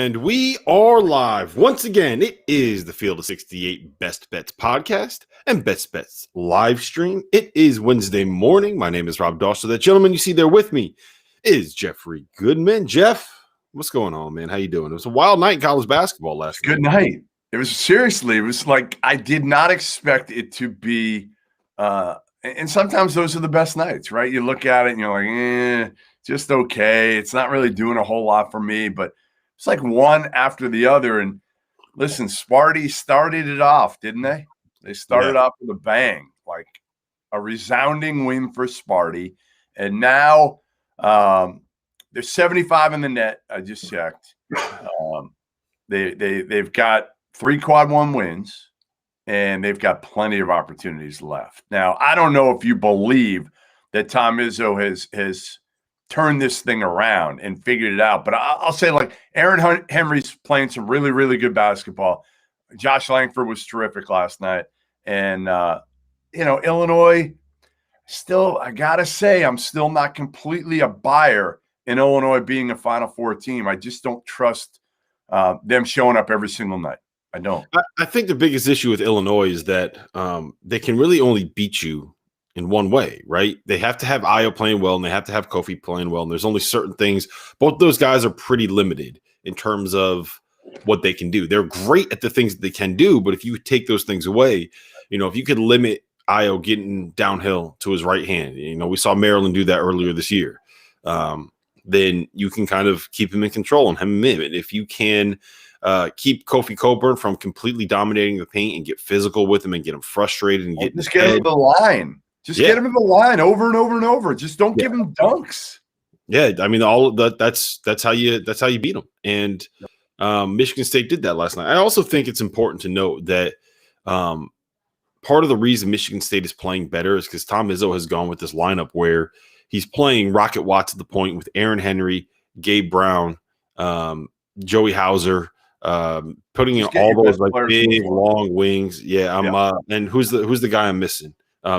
And we are live. Once again, it is the Field of 68 Best Bets podcast and Best Bets live stream. It is Wednesday morning. My name is Rob Dauster. That gentleman you see there with me is Jeffrey Goodman. Jeff, what's going on, man? How you doing? It was a wild night in college basketball last night. Good night. It was like I did not expect it to be and sometimes those are the best nights, right? You look at it and you're like, just okay. It's not really doing a whole lot for me, but it's like one after the other. And listen, Sparty started it off, didn't they? They started off with a bang, like a resounding win for Sparty. And now there's 75 in the net. I just checked. They've got 3 quad one wins, and they've got plenty of opportunities left. Now, I don't know if you believe that Tom Izzo has turned this thing around and figured it out, but I'll say, like, Aaron Henry's playing some really, really good basketball. Josh Langford was terrific last night. And, Illinois, still, I got to say, I'm still not completely a buyer in Illinois being a Final Four team. I just don't trust them showing up every single night. I don't. I think the biggest issue with Illinois is that they can really only beat you in one way, right? They have to have Ayo playing well, and they have to have Kofi playing well, and there's only certain things. Both those guys are pretty limited in terms of what they can do. They're great at the things that they can do, but if you take those things away, if you could limit Ayo getting downhill to his right hand, we saw Maryland do that earlier this year, then you can kind of keep him in control and hem him in. And if you can keep Kofi Cockburn from completely dominating the paint and get physical with him and get him frustrated and just get him to the line. Get him in the line over and over and over. Just don't give him dunks. Yeah, I mean, all of that. That's how you beat them. And Michigan State did that last night. I also think it's important to note that part of the reason Michigan State is playing better is because Tom Izzo has gone with this lineup where he's playing Rocket Watts at the point with Aaron Henry, Gabe Brown, Joey Hauser, putting in all those like big long wings. And who's the guy I'm missing?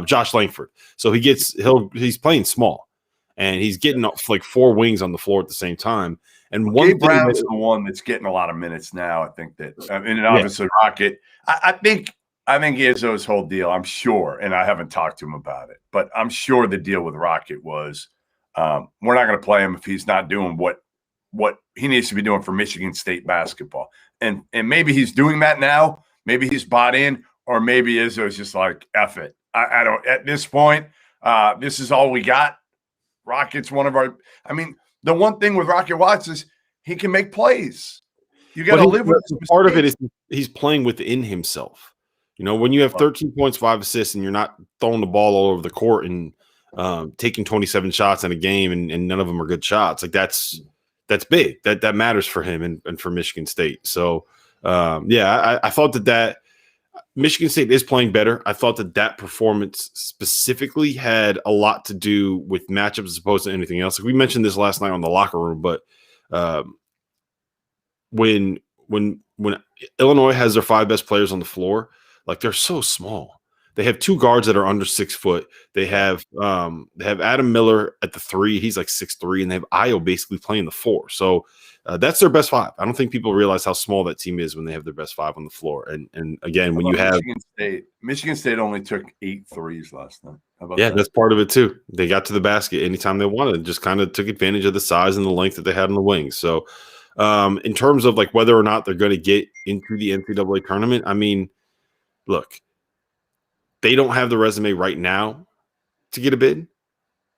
Josh Langford. So he's playing small, and he's getting like 4 wings on the floor at the same time. And Gabe Brown's the one that's getting a lot of minutes now. I think that, and obviously Rocket. I think Izzo's whole deal, I'm sure, and I haven't talked to him about it, but I'm sure the deal with Rocket was we're not going to play him if he's not doing what he needs to be doing for Michigan State basketball. And maybe he's doing that now. Maybe he's bought in, or maybe Izzo's just like, F it. I don't, at this point, this is all we got. Rocket's one of our – I mean, the one thing with Rocket Watts is he can make plays. You got to live with this. Part of it is he's playing within himself. When you have 13 points, 5 assists, and you're not throwing the ball all over the court and taking 27 shots in a game and none of them are good shots, like that's big. That matters for him and for Michigan State. So, I thought that Michigan State is playing better. I thought that performance specifically had a lot to do with matchups as opposed to anything else. Like we mentioned this last night on the locker room, but when Illinois has their 5 best players on the floor, like they're so small. They have 2 guards that are under 6 foot. They have Adam Miller at the 3. He's like 6'3", and they have Ayo basically playing the 4. So that's their best 5. I don't think people realize how small that team is when they have their best 5 on the floor. And again, when you have Michigan State only took 8 threes last night. How about that? That's part of it too. They got to the basket anytime they wanted, and just kind of took advantage of the size and the length that they had on the wings. So in terms of like whether or not they're going to get into the NCAA tournament, I mean, look, they don't have the resume right now to get a bid,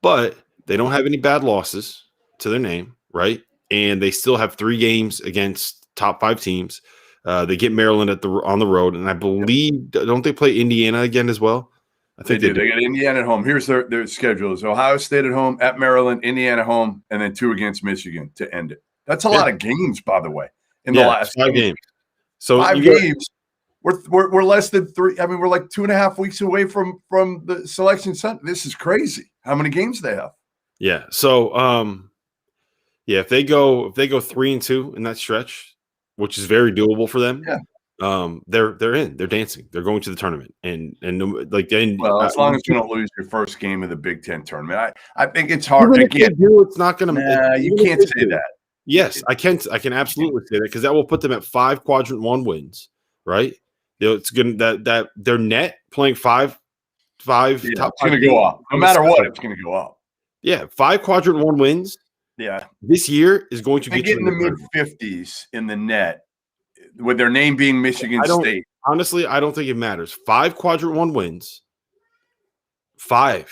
but they don't have any bad losses to their name, right? And they still have 3 games against top 5 teams. They get Maryland on the road, and I believe don't they play Indiana again as well? I think they do. They got Indiana at home. Here's their schedule: is Ohio State at home, at Maryland, Indiana home, and then 2 against Michigan to end it. That's a lot of games, by the way. In the last 5 games. So 5 games. We're less than 3. I mean, we're like 2.5 weeks away from the selection center. This is crazy. How many games they have? Yeah. So, if they go 3-2 in that stretch, which is very doable for them, they're in. They're dancing. They're going to the tournament, and as long as you don't lose your first game of the Big Ten tournament, I think it's hard. Again, it's not going to. You can't say that. Yes, I can absolutely say that because that will put them at 5 quadrant 1 wins, right? It's going that their net playing five Yeah, top it's 5 going to teams. go up. No matter what, it's going to go up. Yeah, 5 quadrant 1 wins. Yeah. This year is going to They get get you in the mid-50s in the net with their name being Michigan State. Honestly, I don't think it matters. 5 quadrant 1 wins. 5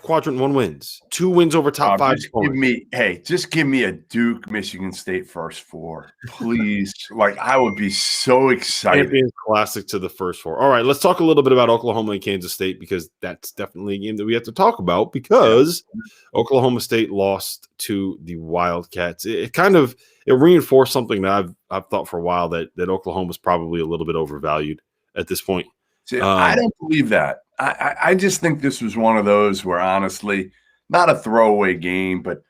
quadrant 1 wins. 2 wins over top 5 opponents. Just give me a Duke Michigan State first 4, please. Like, I would be so excited. Champions Classic to the first 4. All right, let's talk a little bit about Oklahoma and Kansas State because that's definitely a game that we have to talk about because Oklahoma State lost to the Wildcats. It reinforced something that I've thought for a while that Oklahoma's probably a little bit overvalued at this point. See, I don't believe that. I just think this was one of those where, honestly, not a throwaway game, but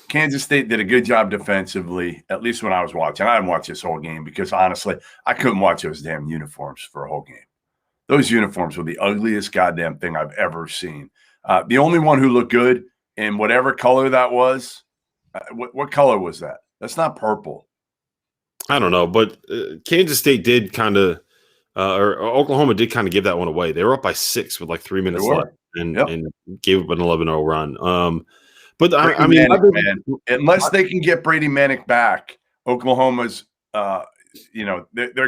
Kansas State did a good job defensively, at least when I was watching. I didn't watch this whole game because, honestly, I couldn't watch those damn uniforms for a whole game. Those uniforms were the ugliest goddamn thing I've ever seen. The only one who looked good in whatever color that was, what color was that? That's not purple. I don't know, but Kansas State did kind of or Oklahoma did kind of give that one away. They were up by 6 with like 3 minutes left and gave up an 11-0 run. But I mean, unless they can get Brady Manick back, Oklahoma's, they're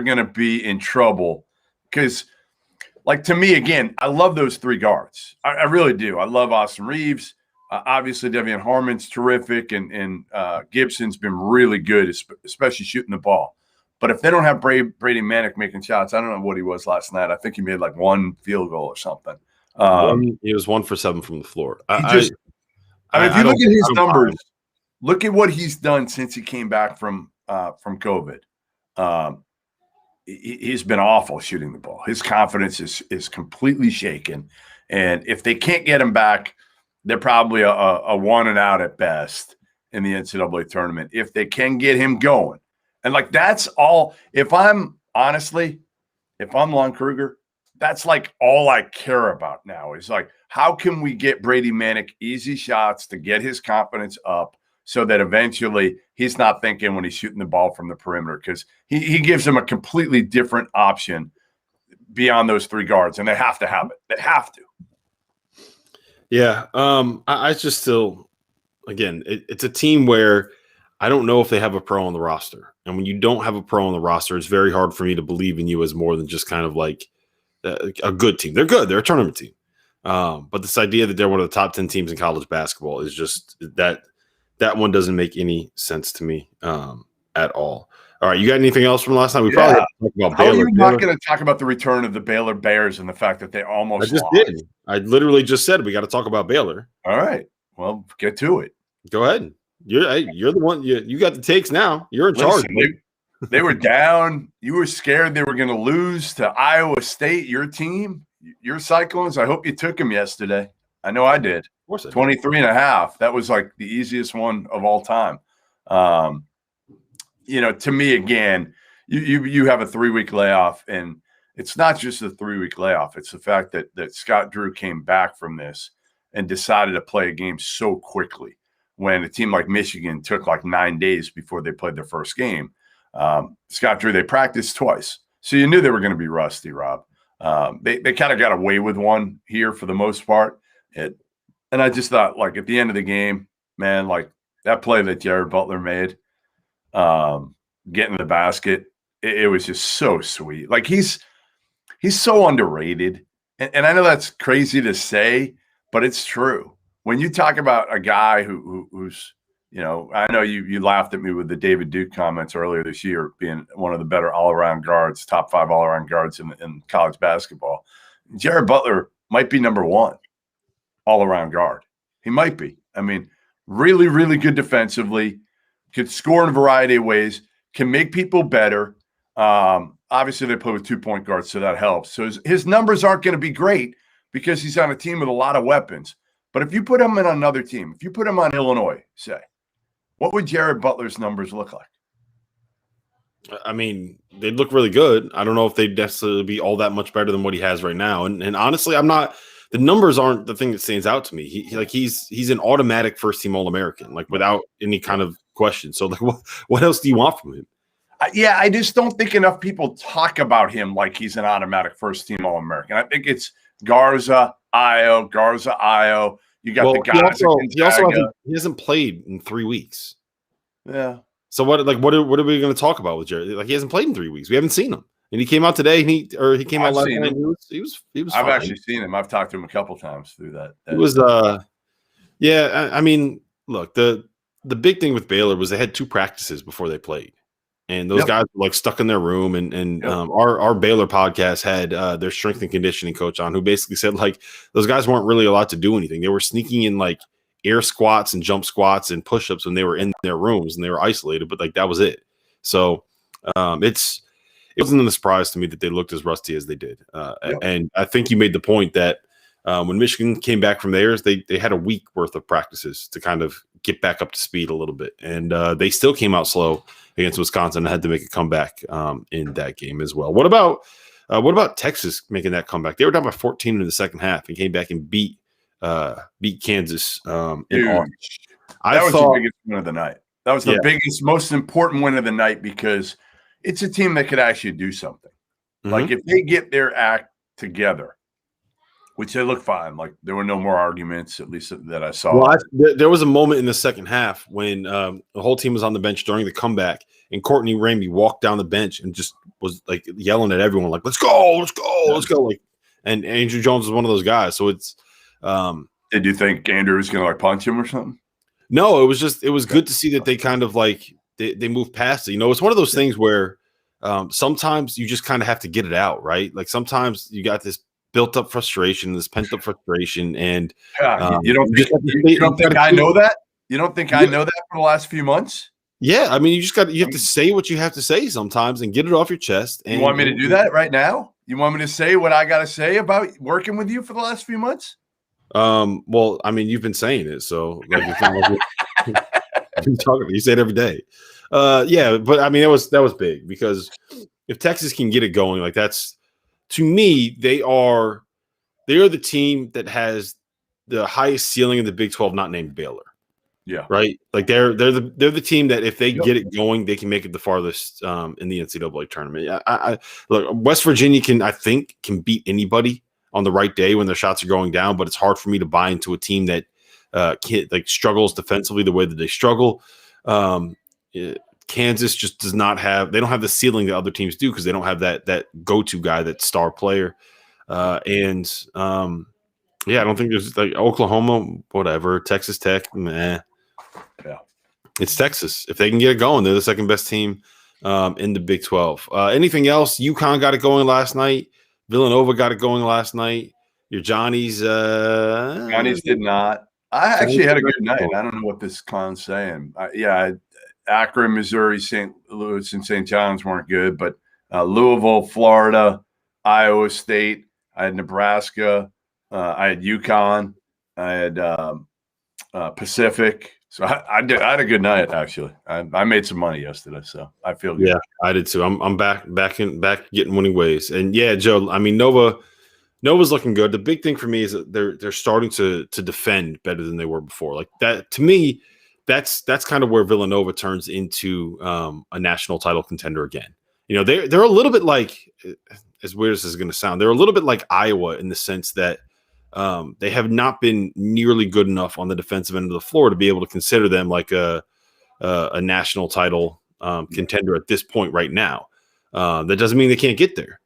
going to be in trouble because, like, to me, again, I love those 3 guards. I really do. I love Austin Reeves. Obviously, Devian Harmon's terrific, and Gibson's been really good, especially shooting the ball. But if they don't have Brady Manick making shots, I don't know what he was last night. I think he made like 1 field goal or something. He was 1 for 7 from the floor. If you look at his numbers, look at what he's done since he came back from COVID. He's been awful shooting the ball. His confidence is completely shaken. And if they can't get him back, they're probably a 1 and out at best in the NCAA tournament. If they can get him going. And, like, that's all. If I'm Lon Kruger, that's, like, all I care about now is, like, how can we get Brady Manick easy shots to get his confidence up so that eventually he's not thinking when he's shooting the ball from the perimeter, because he gives them a completely different option beyond those 3 guards, and they have to have it. They have to. Yeah. I just still, again, it's a team where I don't know if they have a pro on the roster. And when you don't have a pro on the roster, it's very hard for me to believe in you as more than just kind of like a good team. They're good. They're a tournament team. But this idea that they're one of the top 10 teams in college basketball is just that one doesn't make any sense to me at all. All right, you got anything else from last night? We probably have to talk about Baylor. How are you not going to talk about the return of the Baylor Bears and the fact that they almost lost? Did. I literally just said we got to talk about Baylor. All right. Well, get to it. Go ahead. You're the one. You got the takes now. You're in charge. They were down. You were scared they were going to lose to Iowa State, your team, your Cyclones. I hope you took them yesterday. I know I did. Of course I did. 23.5. That was like the easiest one of all time. To me, again, you have a 3-week layoff, and it's not just a 3-week layoff. It's the fact that Scott Drew came back from this and decided to play a game so quickly when a team like Michigan took like 9 days before they played their first game. Scott Drew, they practiced twice. So you knew they were going to be rusty, Rob. They kind of got away with one here for the most part. And I just thought, like, at the end of the game, man, like that play that Jared Butler made, getting the basket, it was just so sweet. Like he's so underrated. And I know that's crazy to say, but it's true. When you talk about a guy who's, I know you laughed at me with the David Duke comments earlier this year, being one of the better all-around guards, top 5 all-around guards in college basketball. Jared Butler might be number 1 all-around guard. He might be. I mean, really, really good defensively, could score in a variety of ways, can make people better. Obviously, they play with 2-point guards, so that helps. So his numbers aren't going to be great because he's on a team with a lot of weapons. But if you put him in another team, if you put him on Illinois, say, what would Jared Butler's numbers look like? I mean, they'd look really good. I don't know if they'd necessarily be all that much better than what he has right now. And honestly, the numbers aren't the thing that stands out to me. He's an automatic first team All-American, like without any kind of question. So like, what else do you want from him? Yeah, I just don't think enough people talk about him like he's an automatic first team All-American. I think it's Garza, Io. You got the guys. He hasn't played in 3 weeks. Yeah. So what are we going to talk about with Jared? Like he hasn't played in 3 weeks. We haven't seen him, and he came out today. And he came out last night. He was. I've actually seen him. I've talked to him a couple times through that. It was yeah. I mean, look, the big thing with Baylor was they had 2 practices before they played, and those guys were like stuck in their room. And our Baylor podcast had their strength and conditioning coach on, who basically said like those guys weren't really allowed to do anything. They were sneaking in like air squats and jump squats and push-ups when they were in their rooms and they were isolated, but like that was it. So it wasn't a surprise to me that they looked as rusty as they did. And I think you made the point that when Michigan came back from theirs, they had a week worth of practices to kind of get back up to speed a little bit. And they still came out slow against Wisconsin and had to make a comeback in that game as well. What about Texas making that comeback? They were down by 14 in the second half and came back and beat Kansas. That was the biggest win of the night. That was the biggest, most important win of the night because it's a team that could actually do something. Mm-hmm. Like if they get their act together, which they look fine. Like there were no more arguments, at least that I saw. Well, there was a moment in the second half when the whole team was on the bench during the comeback, and Courtney Ramey walked down the bench and just was like yelling at everyone, like "Let's go, let's go, let's go!" Like, and Andrew Jones was one of those guys. So it's. Did you think Andrew was going to like punch him or something? No, it was good to see that they kind of like they moved past it. You know, it's one of those things where sometimes you just kind of have to get it out, right? Like sometimes you got this built up frustration, this pent up frustration, and you don't think I know that? You don't think I know that for the last few months? Yeah, I mean, you have to say what you have to say sometimes and get it off your chest. And, you want me to do that right now? You want me to say what I got to say about working with you for the last few months? Well, I mean, you've been saying it, so like you say it every day. Yeah, but I mean, that was big because if Texas can get it going, like that's to me, they are the team that has the highest ceiling in the Big 12, not named Baylor. Yeah, right. Like they're the team that if they get it going, they can make it the farthest in the NCAA tournament. I look, West Virginia can beat anybody on the right day when their shots are going down, but it's hard for me to buy into a team that struggles defensively the way that they struggle. Kansas just does not have. They don't have the ceiling that other teams do because they don't have that go-to guy, that star player. I don't think there's like Oklahoma, whatever, Texas Tech, meh. Yeah, it's Texas. If they can get it going, they're the second best team in the Big 12. Anything else? UConn got it going last night. Villanova got it going last night. Your Johnnies did not. I actually had a good night. I don't know what this clown's saying. Akron, Missouri, St. Louis, and St. John's weren't good, but Louisville, Florida, Iowa State. I had Nebraska. I had UConn. I had Pacific. So I had a good night actually. I made some money yesterday, so I feel good. Yeah, I did too. I'm back getting winning ways. And yeah, Joe. I mean, Nova's looking good. The big thing for me is that they're starting to defend better than they were before. Like that to me, that's kind of where Villanova turns into a national title contender again. You know, they're a little bit like, as weird as this is going to sound, they're a little bit like Iowa in the sense that they have not been nearly good enough on the defensive end of the floor to be able to consider them like a national title contender at this point right now. That doesn't mean they can't get there.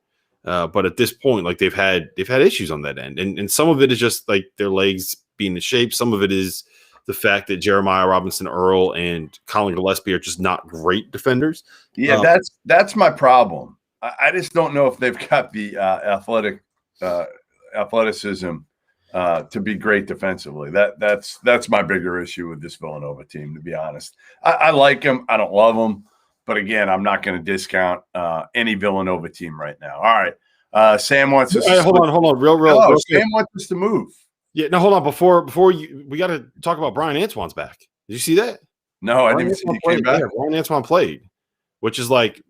But at this point, like they've had issues on that end. And some of it is just like their legs being in shape. Some of it is the fact that Jeremiah Robinson Earl and Colin Gillespie are just not great defenders. Yeah, that's my problem. I just don't know if they've got the athleticism to be great defensively. That's my bigger issue with this Villanova team, to be honest. I like them. I don't love them. But again, I'm not going to discount any Villanova team right now. All right. Sam wants us to hold on. Real Sam wants us to move. Yeah, no, hold on. Before we got to talk about Brian Antoine's back. Did you see that? No, I didn't see he came back. Yeah, Brian Antoine played, which is like,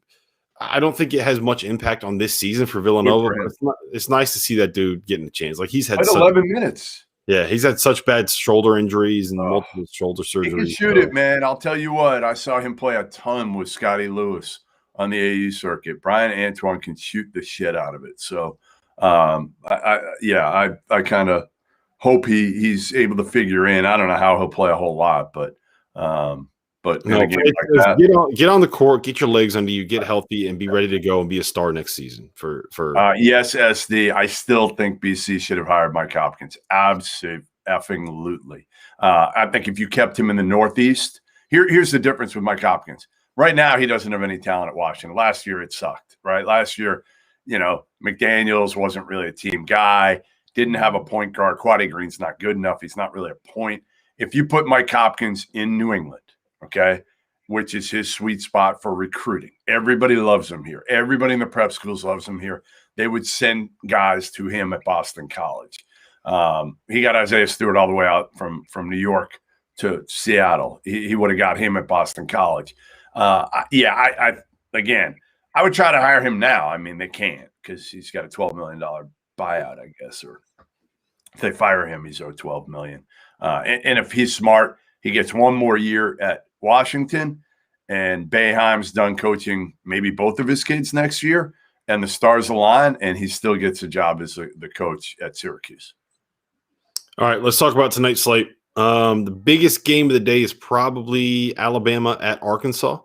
I don't think it has much impact on this season for Good Villanova, for but him. it's nice to see that dude getting a chance. Like he's had Played 11 minutes. yeah, he's had such bad shoulder injuries and multiple shoulder He can surgeries. shoot it, man. I'll tell you what. I saw him play a ton with Scotty Lewis on the AU circuit. Brian Antoine can shoot the shit out of it. So, I kind of hope he's able to figure in. I don't know how he'll play a whole lot, but in a game like that, get on the court, get your legs under you, get healthy, and be ready to go and be a star next season. Yes, SD. I still think BC should have hired Mike Hopkins. Absolutely. I think if you kept him in the Northeast, here's the difference with Mike Hopkins. Right now, he doesn't have any talent at Washington. Last year, it sucked, right? Last year, McDaniels wasn't really a team guy, didn't have a point guard. Quaddy Green's not good enough. He's not really a point. If you put Mike Hopkins in New England, okay, which is his sweet spot for recruiting, everybody loves him here. Everybody in the prep schools loves him here. They would send guys to him at Boston College. He got Isaiah Stewart all the way out from New York to Seattle. He would have got him at Boston College. Again, I would try to hire him now. I mean, they can't because he's got a $12 million buyout, I guess, or if they fire him, he's owed $12 million. And if he's smart, he gets one more year at Washington, and Boeheim's done coaching maybe both of his kids next year, and the stars align, and he still gets a job as the coach at Syracuse. All right, let's talk about tonight's slate. The biggest game of the day is probably Alabama at Arkansas.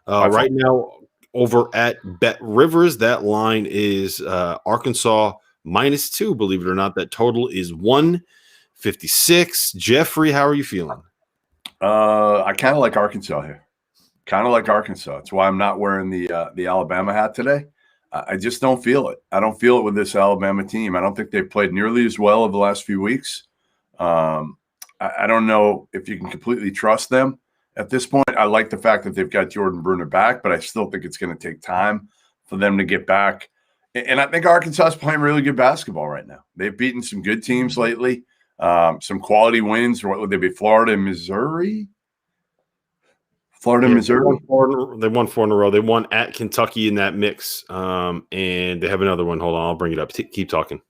Right now, over at Bet Rivers, that line is Arkansas -2. Believe it or not, that total is 156. Jeffrey, how are you feeling? I kind of like Arkansas here. Kind of like Arkansas. That's why I'm not wearing the Alabama hat today. I just don't feel it. I don't feel it with this Alabama team. I don't think they've played nearly as well over the last few weeks. I don't know if you can completely trust them at this point. I like the fact that they've got Jordan Bruner back, but I still think it's going to take time for them to get back. And I think Arkansas is playing really good basketball right now. They've beaten some good teams lately, some quality wins. What would they be? Florida and Missouri? Missouri. They won 4 in a row. They won at Kentucky in that mix. And they have another one. Hold on. I'll bring it up. Keep talking.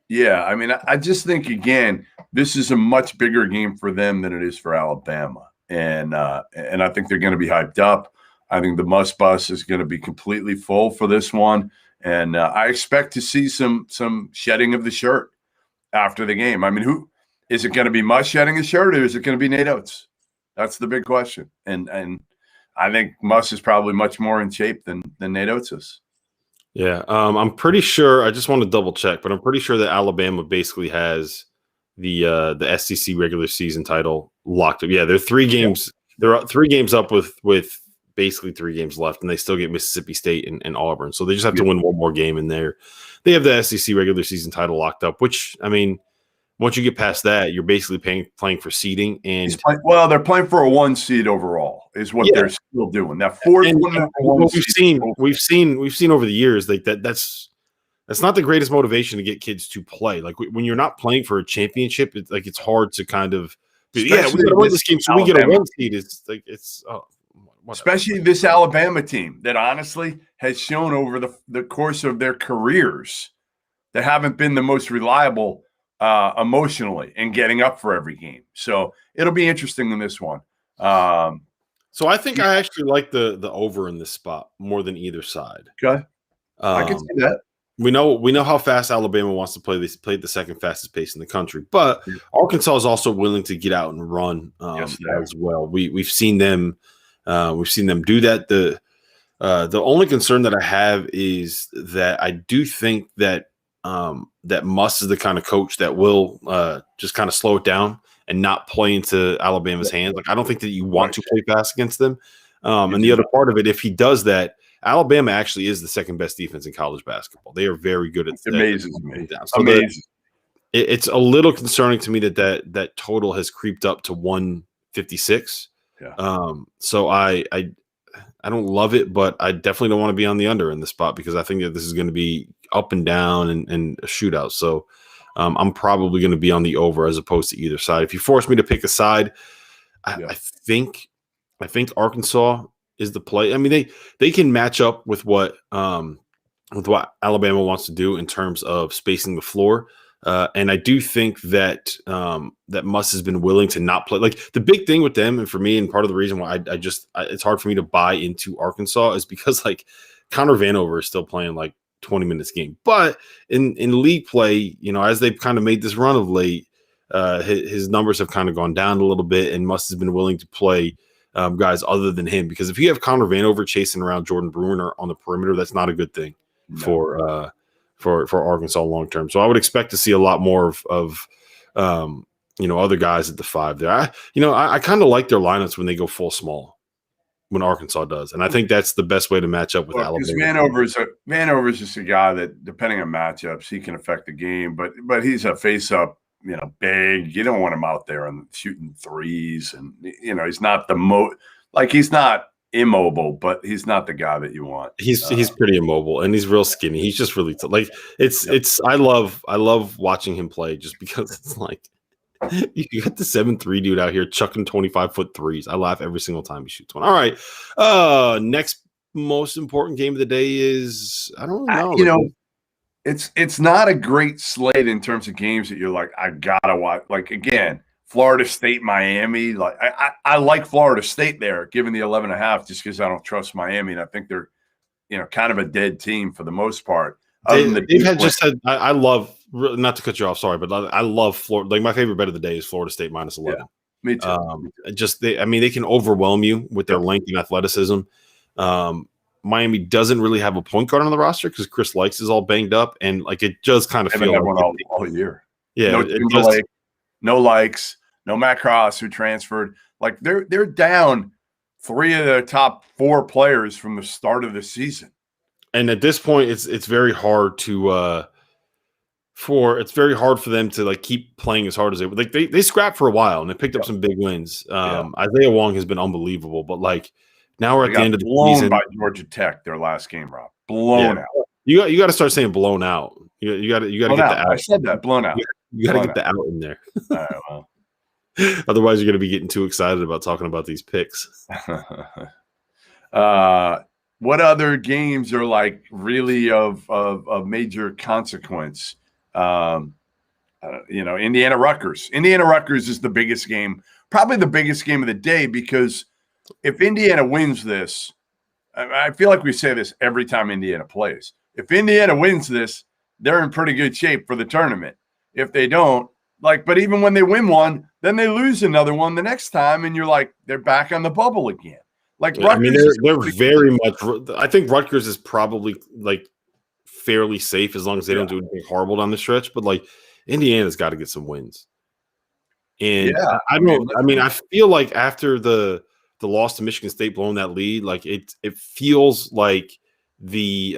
Yeah. I mean, I just think, again, this is a much bigger game for them than it is for Alabama. And I think they're going to be hyped up. I think the Must Bus is going to be completely full for this one. And I expect to see some shedding of the shirt after the game. I mean, who is it going to be? Muss shedding his shirt, or is it going to be Nate Oates? That's the big question. And I think Muss is probably much more in shape than Nate Oates is. Yeah, I'm pretty sure. I just want to double check, but I'm pretty sure that Alabama basically has the SEC regular season title locked up. Yeah, they're 3 games. They're 3 games up with basically 3 games left, and they still get Mississippi State and Auburn. So they just have to win one more game in there. They have the SEC regular season title locked up, which, I mean, once you get past that, you're basically playing for seeding. And they're playing for a 1 seed overall is what they're still doing. That fourth one we've seen over the years, like that's not the greatest motivation to get kids to play. Like when you're not playing for a championship, it's hard to kind of we got to win this game, so we get a 1 seed. It's like especially this Alabama team that honestly has shown over the course of their careers that haven't been the most reliable emotionally and getting up for every game. So it'll be interesting in this one. So I think I actually like the over in this spot more than either side. Okay. I can see that. We know how fast Alabama wants to play. They played the second fastest pace in the country, but Arkansas is also willing to get out and run as well. We've seen them do that. The only concern that I have is that I do think that that Muss is the kind of coach that will just kind of slow it down and not play into Alabama's hands. Like I don't think that you want to play fast against them. And the other part of it, if he does that, Alabama actually is the second best defense in college basketball. They are very good at that. Amazing to me. So amazing. It's a little concerning to me that total has creeped up to 156. Yeah. So I don't love it, but I definitely don't want to be on the under in this spot because I think that this is going to be up and down and a shootout. So I'm probably going to be on the over as opposed to either side. If you force me to pick a side, I think Arkansas is the play. I mean, they can match up with what Alabama wants to do in terms of spacing the floor. And I do think that that Muss has been willing to not play. Like the big thing with them, and for me, and part of the reason why it's hard for me to buy into Arkansas is because like Connor Vanover is still playing like 20 minutes a game. But in league play, as they've kind of made this run of late, his numbers have kind of gone down a little bit, and Muss has been willing to play guys other than him. Because if you have Connor Vanover chasing around Jordan Bruner on the perimeter, that's not a good thing for Arkansas long term. So I would expect to see a lot more of other guys at the 5 there. I kind of like their lineups when they go full small, when Arkansas does, and I think that's the best way to match up with Alabama. Vanover's just a guy that, depending on matchups, he can affect the game, but he's a face-up, big. You don't want him out there and shooting threes, and he's not he's not immobile, but he's not the guy that you want. He's pretty immobile, and he's real skinny. He's just really I love watching him play just because it's like you got the 7'3" dude out here chucking 25-foot threes. I laugh every single time he shoots one. All right. Next most important game of the day is I don't really know. It's not a great slate in terms of games that you're like, I gotta watch. Like again, Florida State, Miami. Like I like Florida State there, given the 11.5, just because I don't trust Miami, and I think they're, kind of a dead team for the most part. Dave had just said, I love, not to cut you off, sorry, but I love Florida. Like my favorite bet of the day is Florida State -11. Yeah, me too. They can overwhelm you with their length and athleticism. Miami doesn't really have a point guard on the roster because Chris Likes is all banged up, and like it does kind of feel like one all year. Yeah, no Likes, no Matt Cross who transferred. Like they're down 3 of the top 4 players from the start of the season. And at this point, it's very hard to for them to like keep playing as hard as they scrapped for a while and they picked up some big wins. Isaiah Wong has been unbelievable, but like now we're at the end of the season. By Georgia Tech, their last game, Rob. Blown out. You got to start saying blown out. You got to get the out. I said that, blown out. You got to get the out in there. All right, well. Otherwise, you're going to be getting too excited about talking about these picks. What other games are like really of major consequence? Indiana Rutgers. Indiana Rutgers is the biggest game, probably the biggest game of the day, because if Indiana wins this, I feel like we say this every time Indiana plays. If Indiana wins this, they're in pretty good shape for the tournament. If they don't, but even when they win one, then they lose another one the next time, and you're like, they're back on the bubble again. Rutgers, they're very much. I think Rutgers is probably like fairly safe as long as they don't do anything horrible down the stretch. But like Indiana's got to get some wins. And I feel like after the loss to Michigan State blowing that lead, like it feels like the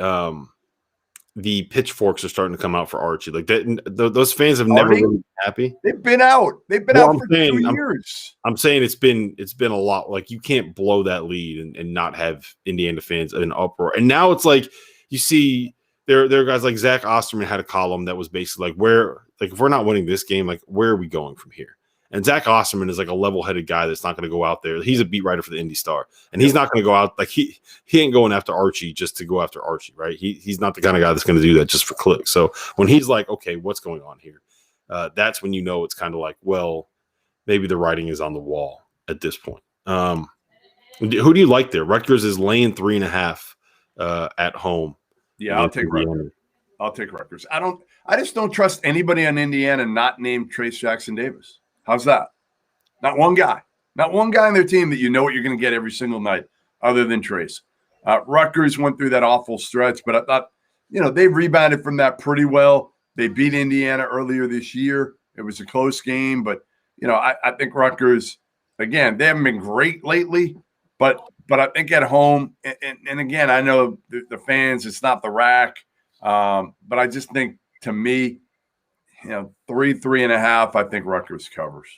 pitchforks are starting to come out for Archie. Like those fans have never really been happy. They've been out. They've been out for 2 years. I'm saying it's been a lot. Like you can't blow that lead and not have Indiana fans in uproar. And now it's like you see there are guys like Zach Osterman had a column that was basically like if we're not winning this game, like where are we going from here? And Zach Osterman is like a level-headed guy that's not going to go out there. He's a beat writer for the Indy Star, and he's not going to go out like he ain't going after Archie just to go after Archie, right? He's not the kind of guy that's going to do that just for clicks. So when he's like, okay, what's going on here? That's when it's kind of like, well, maybe the writing is on the wall at this point. Who do you like there? Rutgers is laying 3.5 at home. Yeah, I'll take Rutgers. I'll take Rutgers. I just don't trust anybody on Indiana not named Trace Jackson Davis. How's that? Not one guy. Not one guy on their team that you know what you're going to get every single night other than Trace. Rutgers went through that awful stretch, but I thought, they've rebounded from that pretty well. They beat Indiana earlier this year. It was a close game, but, I think Rutgers, again, they haven't been great lately, but I think at home, and again, I know the fans, it's not the rack, but I just think, to me, 3.5, I think Rutgers covers.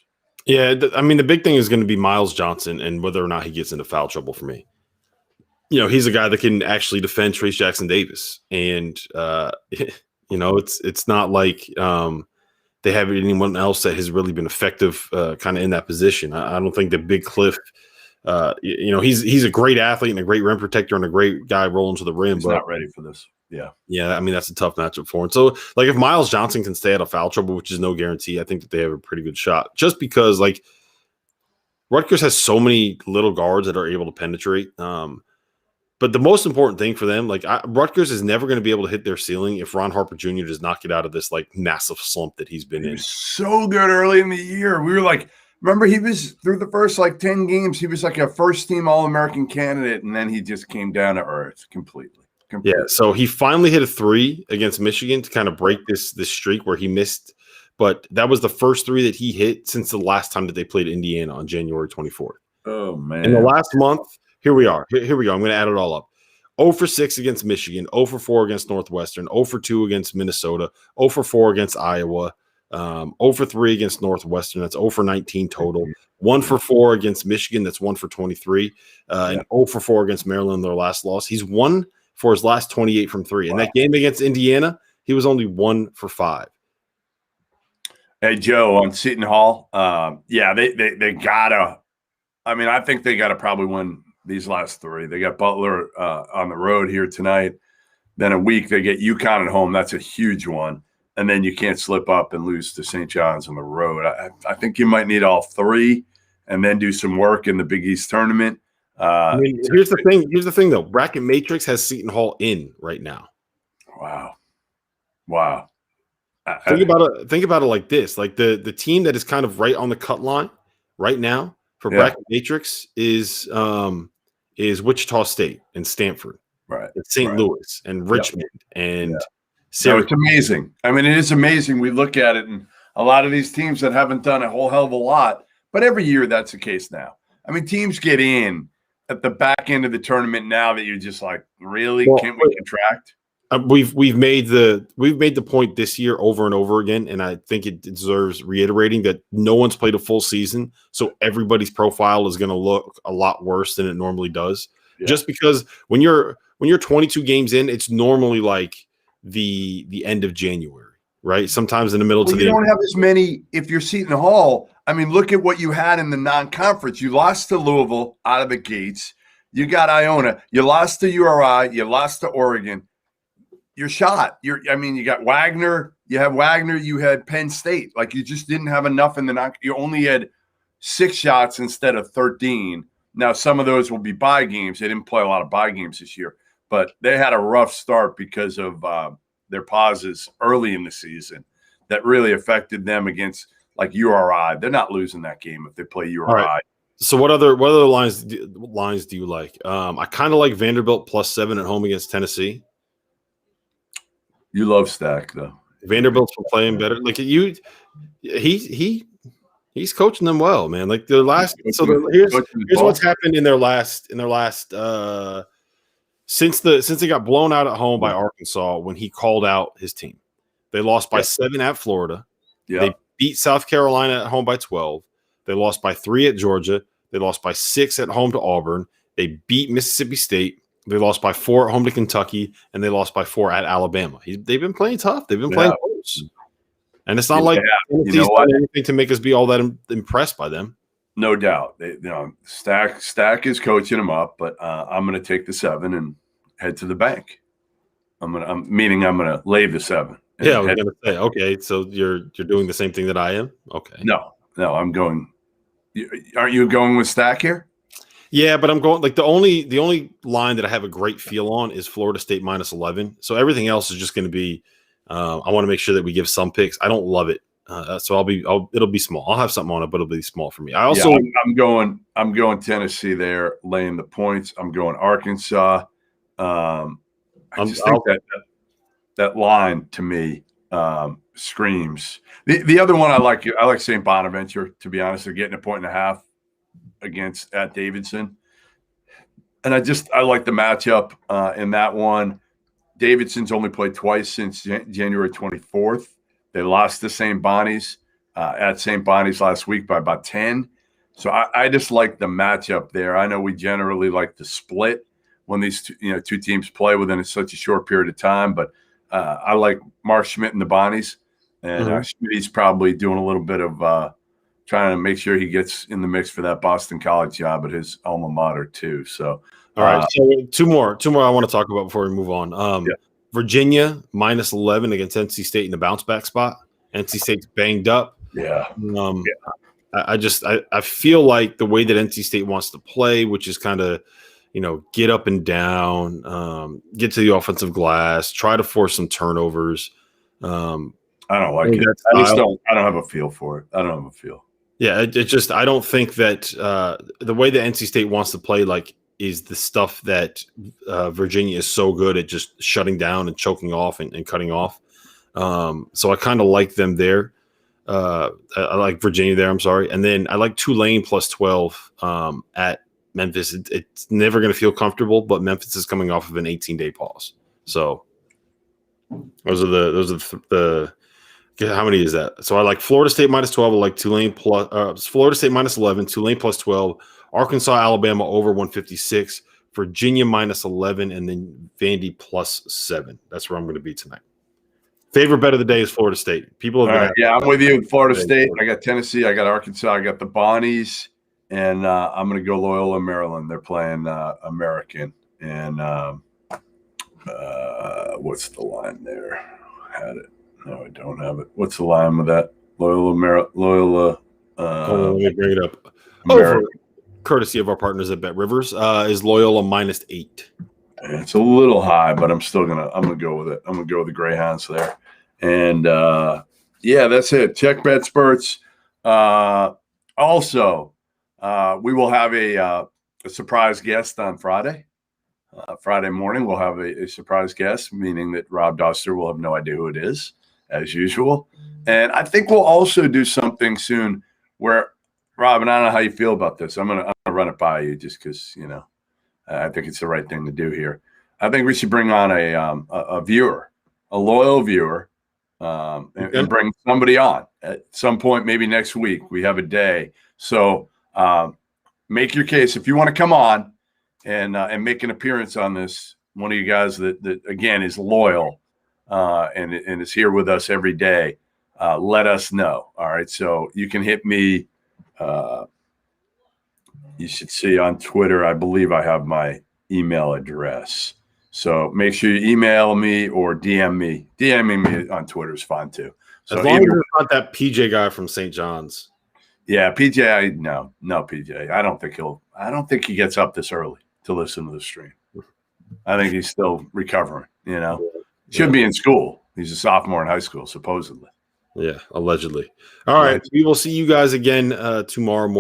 Yeah, the big thing is going to be Miles Johnson and whether or not he gets into foul trouble for me. He's a guy that can actually defend Trace Jackson Davis. And, it's not like they have anyone else that has really been effective kind of in that position. I don't think that Big Cliff he's a great athlete and a great rim protector and a great guy rolling to the rim. He's but not ready for this. Yeah, I mean, that's a tough matchup for him. So, like, if Miles Johnson can stay out of foul trouble, which is no guarantee, I think that they have a pretty good shot. Just because, like, Rutgers has so many little guards that are able to penetrate. But the most important thing for them, like, Rutgers is never going to be able to hit their ceiling if Ron Harper Jr. does not get out of this, like, massive slump that he's been in. He was so good early in the year. We were like, remember, he was through the first, 10 games, he was like a first-team All-American candidate, and then he just came down to earth completely. Yeah, so he finally hit a 3 against Michigan to kind of break this streak where he missed. But that was the first 3 that he hit since the last time that they played Indiana on January 24th. Oh, man. In the last month, here we are. Here we go. I'm going to add it all up. 0 for 6 against Michigan, 0 for 4 against Northwestern, 0 for 2 against Minnesota, 0 for 4 against Iowa, 0 for 3 against Northwestern. That's 0 for 19 total. 1 for 4 against Michigan. That's 1 for 23. And 0 for 4 against Maryland, their last loss. He's 1 for his last 28 from 3. In that game against Indiana, he was only 1 for 5. Hey, Joe, on Seton Hall, they gotta. I mean, I think they gotta probably win these last 3. They got Butler on the road here tonight. Then a week they get UConn at home. That's a huge one. And then you can't slip up and lose to St. John's on the road. I think you might need all 3 and then do some work in the Big East tournament. Here's the thing. Here's the thing, though. Bracket Matrix has Seton Hall in right now. Wow. Think about it like this. Like the team that is kind of right on the cut line right now for Bracket Matrix is Wichita State and Stanford, right? And St. Louis and Richmond and Syracuse. So it's amazing. I mean, it is amazing. We look at it, and a lot of these teams that haven't done a whole hell of a lot, but every year that's the case now. I mean, teams get in at the back end of the tournament now that you're just like, really? Can't we contract? We've made the point this year over and over again, and I think it deserves reiterating that no one's played a full season, so everybody's profile is going to look a lot worse than it normally does. Yeah. Just because when you're 22 games in, it's normally like the end of January, right? Sometimes in the middle to the end. You don't have as many if you're Seton Hall. I mean, look at what you had in the non-conference. You lost to Louisville out of the gates. You got Iona. You lost to URI. You lost to Oregon. You're shot. You got Wagner. You have Wagner. You had Penn State. Like, you just didn't have enough in the non. You only had 6 shots instead of 13. Now, some of those will be bye games. They didn't play a lot of bye games this year, but they had a rough start because of their pauses early in the season that really affected them against like URI. They're not losing that game if they play URI. Right. So what other lines do you like? I kind of like Vanderbilt +7 at home against Tennessee. You love Stack though. Vanderbilt's been playing better. Like he's coaching them well, man. Like their last. So here's what's happened in their last since they got blown out at home by Arkansas when he called out his team. They lost by 7 at Florida. Yeah. They beat South Carolina at home by 12. They lost by 3 at Georgia. They lost by 6 at home to Auburn. They beat Mississippi State. They lost by 4 at home to Kentucky, and they lost by 4 at Alabama. They've been playing tough. They've been playing close. And it's not like he's done anything to make us be all that impressed by them. No doubt. Stack is coaching them up, but I'm going to take the 7 and head to the bank. I'm going to lay the 7. Yeah, I was going to say, okay, so you're doing the same thing that I am? Okay. No, I'm going. Aren't you going with Stack here? Yeah, but I'm going like the only line that I have a great feel on is Florida State -11. So everything else is just going to be. I want to make sure that we give some picks. I don't love it, so it'll be small. I'll have something on it, but it'll be small for me. I also I'm going Tennessee there, laying the points. I'm going Arkansas. I just think that line to me screams. The other one I like St. Bonaventure. To be honest, they're getting 1.5 points at Davidson, and I like the matchup in that one. Davidson's only played twice since January 24th. They lost to St. Bonnie's at St. Bonnie's last week by about 10. So I just like the matchup there. I know we generally like to split when these two teams play within such a short period of time, but I like Mark Schmidt and the Bonnies, and Schmidt's probably doing a little bit of trying to make sure he gets in the mix for that Boston College job at his alma mater too. So, all right. So two more I want to talk about before we move on. Yeah. Virginia -11 against NC State in the bounce back spot. NC State's banged up. Yeah. I feel like the way that NC State wants to play, which is kind of, get up and down, get to the offensive glass, try to force some turnovers. I don't like it. I don't have a feel for it. I don't have a feel. Yeah, I don't think that the way that NC State wants to play is the stuff that Virginia is so good at, just shutting down and choking off and cutting off. So I kind of like them there. I like Virginia there. I'm sorry. And then I like Tulane +12 at Memphis. It's never going to feel comfortable, but Memphis is coming off of an 18-day pause. So those are the how many is that? So I like Florida State -12. I like Tulane Florida State -11, Tulane +12, Arkansas, Alabama over 156, Virginia -11, and then Vandy +7. That's where I'm going to be tonight. Favorite bet of the day is Florida State. People have been I'm with you. Florida State. I got Tennessee. I got Arkansas. I got the Bonnies, and I'm going to go Loyola, Maryland. They're playing American, and what's the line there? Had it. No, I don't have it. What's the line with that? Loyola. Let me bring it up. Over, courtesy of our partners at Bet Rivers, is Loyola -8. It's a little high, but I'm gonna go with it. I'm gonna go with the Greyhounds there. And that's it. Check Bet Spurts. Also, we will have a surprise guest on Friday. Friday morning, we'll have a surprise guest, meaning that Rob Dauster will have no idea who it is, as usual. And I think we'll also do something soon where, Rob, and I don't know how you feel about this. I'm gonna run it by you just because, I think it's the right thing to do here. I think we should bring on a viewer, a loyal viewer, and bring somebody on at some point, maybe next week. We have a day. So make your case. If you want to come on and make an appearance on this, one of you guys that again is loyal and is here with us every day, let us know. All right. So you can hit me. You should see on Twitter, I believe I have my email address. So make sure you email me or DM me. DMing me on Twitter is fine too. So as long as it's not that PJ guy from St. John's. Yeah, PJ, no, PJ. I don't think he gets up this early to listen to the stream. I think he's still recovering, Should be in school. He's a sophomore in high school, supposedly. Yeah, allegedly. All right. We will see you guys again tomorrow morning.